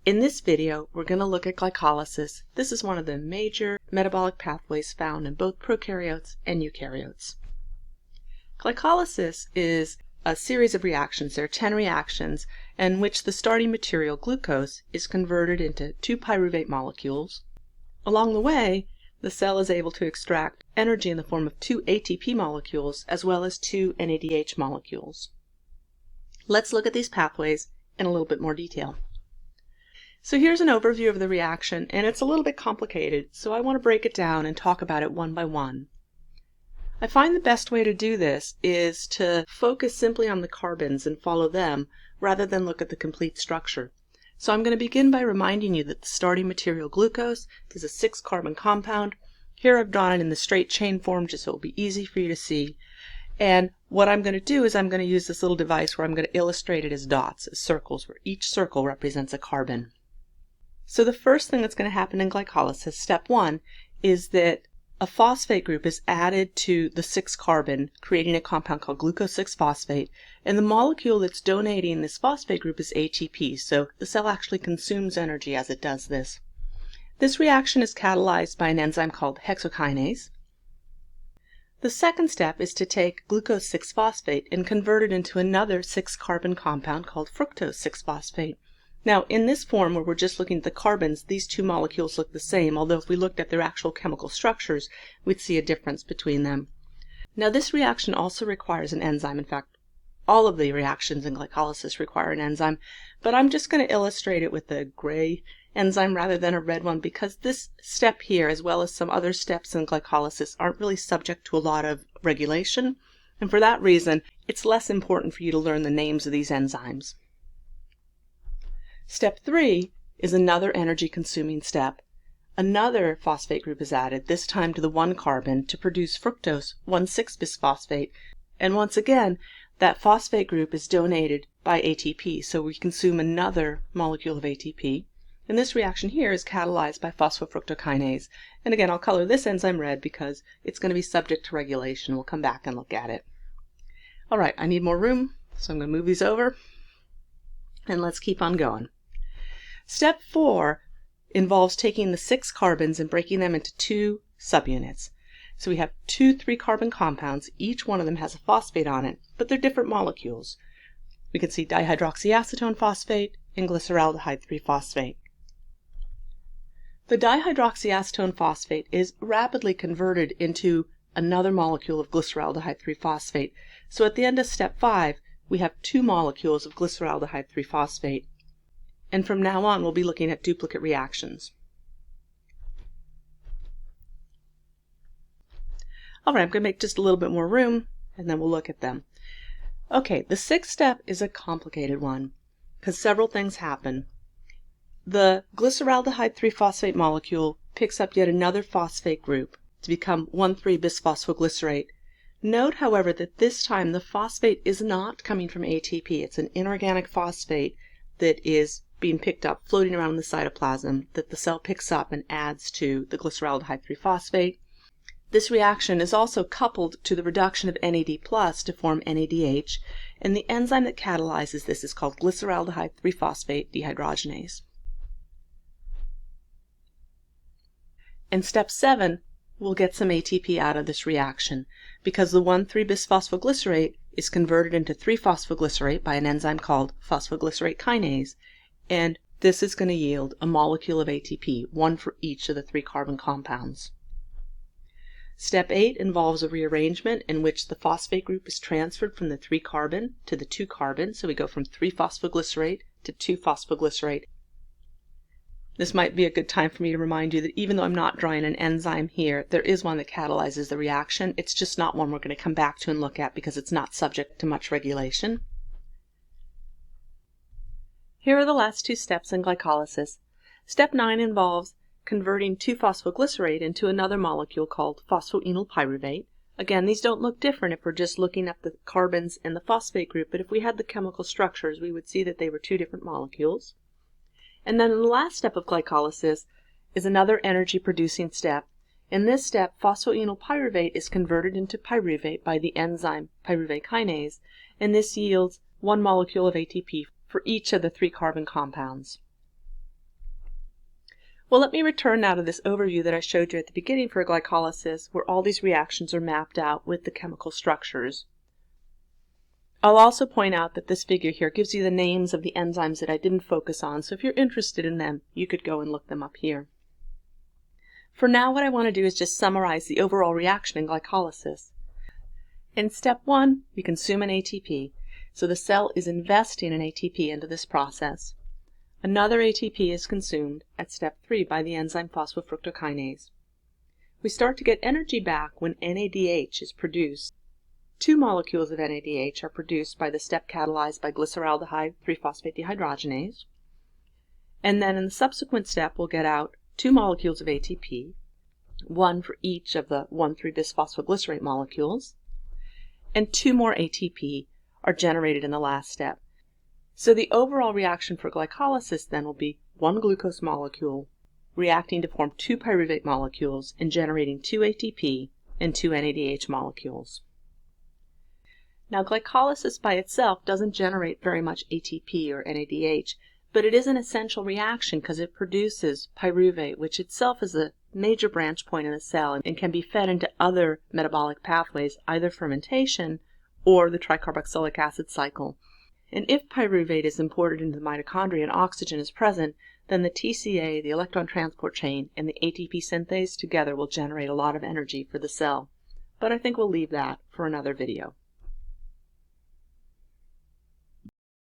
In this video, we're going to look at glycolysis. This is one of the major metabolic pathways found in both prokaryotes and eukaryotes. Glycolysis is a series of reactions. There are 10 reactions in which the starting material, glucose, is converted into 2 pyruvate molecules. Along the way, the cell is able to extract energy in the form of 2 ATP molecules as well as 2 NADH molecules. Let's look at these pathways in a little bit more detail. So here's an overview of the reaction, and it's a little bit complicated, so I want to break it down and talk about it one by one. I find the best way to do this is to focus simply on the carbons and follow them rather than look at the complete structure. So I'm going to begin by reminding you that the starting material, glucose, is a 6-carbon compound. Here I've drawn it in the straight chain form just so it'll be easy for you to see. And what I'm going to do is I'm going to use this little device where I'm going to illustrate it as dots, as circles, where each circle represents a carbon. So the first thing that's going to happen in glycolysis, step 1, is that a phosphate group is added to the 6-carbon, creating a compound called glucose-6-phosphate, and the molecule that's donating this phosphate group is ATP, so the cell actually consumes energy as it does this. This reaction is catalyzed by an enzyme called hexokinase. The second step is to take glucose-6-phosphate and convert it into another 6-carbon compound called fructose-6-phosphate. Now, in this form, where we're just looking at the carbons, these two molecules look the same, although if we looked at their actual chemical structures, we'd see a difference between them. Now, this reaction also requires an enzyme. In fact, all of the reactions in glycolysis require an enzyme, but I'm just going to illustrate it with a gray enzyme rather than a red one because this step here, as well as some other steps in glycolysis, aren't really subject to a lot of regulation, and for that reason, it's less important for you to learn the names of these enzymes. Step 3 is another energy-consuming step. Another phosphate group is added, this time to the 1-carbon, to produce fructose 1,6-bisphosphate. And once again, that phosphate group is donated by ATP, so we consume another molecule of ATP. And this reaction here is catalyzed by phosphofructokinase. And again, I'll color this enzyme red because it's going to be subject to regulation. We'll come back and look at it. All right, I need more room, so I'm going to move these over. And let's keep on going. Step 4 involves taking the 6 carbons and breaking them into 2 subunits. So we have 2 3-carbon compounds. Each one of them has a phosphate on it, but they're different molecules. We can see dihydroxyacetone phosphate and glyceraldehyde 3-phosphate. The dihydroxyacetone phosphate is rapidly converted into another molecule of glyceraldehyde 3-phosphate. So at the end of step 5, we have 2 molecules of glyceraldehyde 3-phosphate. And from now on, we'll be looking at duplicate reactions. All right, I'm going to make just a little bit more room, and then we'll look at them. Okay, the 6th step is a complicated one, because several things happen. The glyceraldehyde 3-phosphate molecule picks up yet another phosphate group to become 1,3-bisphosphoglycerate. Note, however, that this time the phosphate is not coming from ATP. It's an inorganic phosphate that is being picked up, floating around in the cytoplasm, that the cell picks up and adds to the glyceraldehyde 3-phosphate. This reaction is also coupled to the reduction of NAD+ to form NADH, and the enzyme that catalyzes this is called glyceraldehyde 3-phosphate dehydrogenase. In step 7, we'll get some ATP out of this reaction, because the 1,3-bisphosphoglycerate is converted into 3-phosphoglycerate by an enzyme called phosphoglycerate kinase, and this is going to yield a molecule of ATP, one for each of the 3-carbon compounds. Step 8 involves a rearrangement in which the phosphate group is transferred from the 3-carbon to the 2-carbon, so we go from 3-phosphoglycerate to 2-phosphoglycerate. This might be a good time for me to remind you that even though I'm not drawing an enzyme here, there is one that catalyzes the reaction. It's just not one we're going to come back to and look at because it's not subject to much regulation. Here are the last 2 steps in glycolysis. Step 9 involves converting 2-phosphoglycerate into another molecule called phosphoenol pyruvate. Again, these don't look different if we're just looking at the carbons and the phosphate group, but if we had the chemical structures, we would see that they were 2 different molecules. And then the last step of glycolysis is another energy-producing step. In this step, phosphoenol pyruvate is converted into pyruvate by the enzyme pyruvate kinase, and this yields 1 molecule of ATP for each of the 3-carbon compounds. Well, let me return now to this overview that I showed you at the beginning for glycolysis, where all these reactions are mapped out with the chemical structures. I'll also point out that this figure here gives you the names of the enzymes that I didn't focus on, so if you're interested in them, you could go and look them up here. For now, what I want to do is just summarize the overall reaction in glycolysis. In step 1, we consume an ATP, so the cell is investing an ATP into this process. Another ATP is consumed at step 3 by the enzyme phosphofructokinase. We start to get energy back when NADH is produced. 2 molecules of NADH are produced by the step catalyzed by glyceraldehyde 3-phosphate dehydrogenase. And then in the subsequent step, we'll get out 2 molecules of ATP, 1 for each of the 1,3-bisphosphoglycerate molecules, and 2 more ATP are generated in the last step. So the overall reaction for glycolysis then will be 1 glucose molecule reacting to form 2 pyruvate molecules and generating 2 ATP and 2 NADH molecules. Now, glycolysis by itself doesn't generate very much ATP or NADH, but it is an essential reaction because it produces pyruvate, which itself is a major branch point in the cell and can be fed into other metabolic pathways, either fermentation or the tricarboxylic acid cycle. And if pyruvate is imported into the mitochondria and oxygen is present, then the TCA, the electron transport chain, and the ATP synthase together will generate a lot of energy for the cell. But I think we'll leave that for another video.